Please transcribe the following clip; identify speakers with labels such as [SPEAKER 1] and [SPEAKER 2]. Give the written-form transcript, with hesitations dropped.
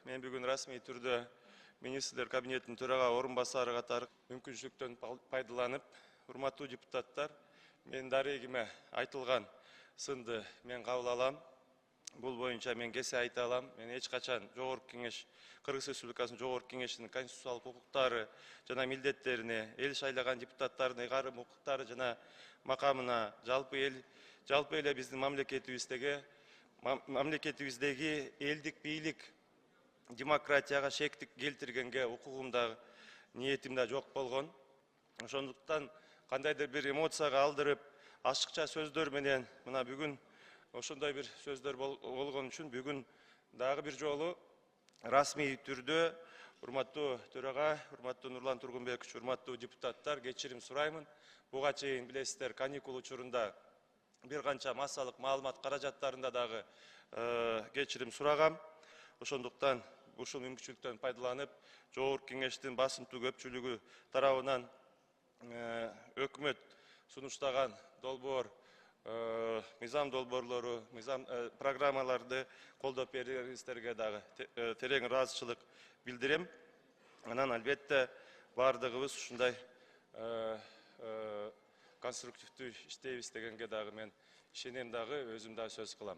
[SPEAKER 1] Мен бүгін расмий түрдө министрлер кабинетінің төраға орынбасары катары мүмкүнчүлүктөн пайдаланып, урматтуу депутаттар, мен дарегиме айтылған сынды мен кабыл алам. Бул боюнча мен кесе айта алам. Мен эч качан Жогорку Кеңеш, Кыргыз Республикасынын Жогорку Кеңешинин конституциялык укуктары жана милдеттерине, эл шайлаган депутаттардын ыйгарым укуктары жана макамына, жалпы эле биздин мамлекетибиздеги элдик бийлик демократияга шектик келтиргенге укугумда, ниетимде жок болгон. Ошондуктан кандайдыр бир эмоцияга алдырып, ашыкча сөздөр менен мына бүгүн ошондой бир сөздөр болгон үчүн бүгүн дагы бир жолу расмий түрдө урматтуу төрага, урматтуу Нурлан Тургунбекович, урматтуу депутаттар, кечирим сураймын. Буга чейин билесиздер, каникул учурунда бир канча массалык маалымат каражаттарында дагы кечирим сурагам. Ошондуктан ушул мүмкүнчүлүктөн пайдаланып, Жогорку Кеңештин басымдуу көпчүлүгү тарабынан өкмөт сунуштаган долбоор, мыйзам долбоорлору, мыйзам программаларды колдоп берүүңүздөргө дагы терең ыраазычылык билдирем. Анан албетте бардыгыбыз ушундай конструктивдүү иштейбиз дегенге дагы мен ишенем, дагы өзүм да сөз кылам.